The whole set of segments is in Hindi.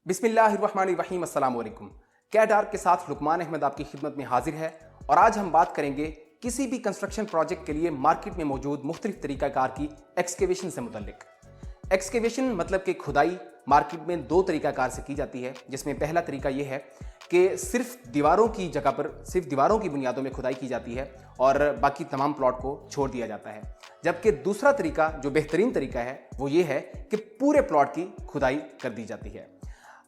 बिस्मिल्लाहिर्रहमानिर्रहीम अस्सलाम वालेकुम। कैट आर्क के साथ लुकमान अहमद आपकी खिदमत में हाजिर है और आज हम बात करेंगे किसी भी कंस्ट्रक्शन प्रोजेक्ट के लिए मार्केट में मौजूद मुख्तलिफ तरीकाकार की एक्सकेवेशन से मुतल्लिक। एक्सकेवेशन मतलब कि खुदाई मार्केट में दो तरीकाकार से की जाती है, जिसमें पहला तरीका यह है कि सिर्फ दीवारों की जगह पर सिर्फ दीवारों की बुनियादों में खुदाई की जाती है और बाकी तमाम प्लॉट को छोड़ दिया जाता है। जबकि दूसरा तरीका जो बेहतरीन तरीका है वो ये है कि पूरे प्लॉट की खुदाई कर दी जाती है।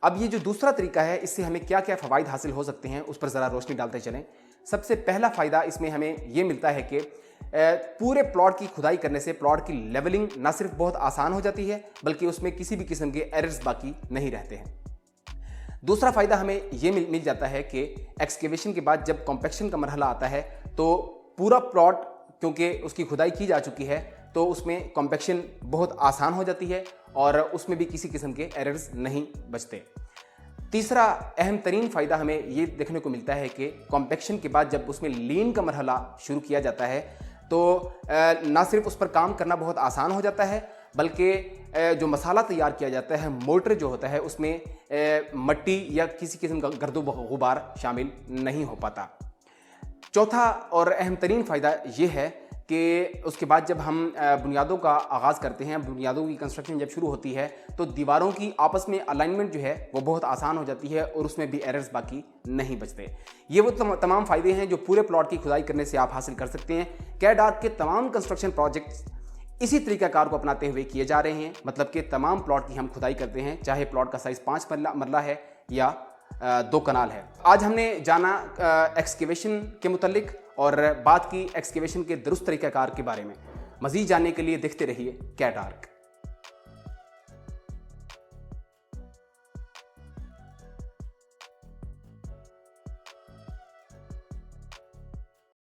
अब ये जो दूसरा तरीका है, इससे हमें क्या क्या फ़वाइद हासिल हो सकते हैं उस पर ज़रा रोशनी डालते चलें। सबसे पहला फ़ायदा इसमें हमें ये मिलता है कि पूरे प्लॉट की खुदाई करने से प्लॉट की लेवलिंग ना सिर्फ बहुत आसान हो जाती है बल्कि उसमें किसी भी किस्म के एरर्स बाकी नहीं रहते हैं। दूसरा फ़ायदा हमें ये मिल जाता है कि एक्सकेवेशन के बाद जब कॉम्पैक्शन का मरहला आता है तो पूरा प्लॉट क्योंकि उसकी खुदाई की जा चुकी है तो उसमें कॉम्पैक्शन बहुत आसान हो जाती है और उसमें भी किसी किस्म के एरर्स नहीं बचते। तीसरा अहम तरीन फ़ायदा हमें ये देखने को मिलता है कि कॉम्पैक्शन के बाद जब उसमें लीन का मरहला शुरू किया जाता है तो ना सिर्फ उस पर काम करना बहुत आसान हो जाता है बल्कि जो मसाला तैयार किया जाता है, मोर्टर जो होता है, उसमें मट्टी या किसी किस्म का गर्दो गुबार शामिल नहीं हो पाता। चौथा और अहम तरीन फ़ायदा ये है कि उसके बाद जब हम बुनियादों का आगाज़ करते हैं, बुनियादों की कंस्ट्रक्शन जब शुरू होती है तो दीवारों की आपस में अलाइनमेंट जो है वो बहुत आसान हो जाती है और उसमें भी एरर्स बाकी नहीं बचते। ये वो तमाम फ़ायदे हैं जो पूरे प्लॉट की खुदाई करने से आप हासिल कर सकते हैं। कैट आर्क के तमाम कंस्ट्रक्शन प्रोजेक्ट्स इसी तरीकाकार को अपनाते हुए किए जा रहे हैं, मतलब कि तमाम प्लॉट की हम खुदाई करते हैं, चाहे प्लॉट का साइज़ 5 मरला है या 2 कनाल है। आज हमने जाना एक्सकेवेशन के मुतल्लिक और बात की एक्सकेवेशन के दुरुस्त तरीकाकार के बारे में। मज़ीद जानने के लिए देखते रहिए कैट आर्क।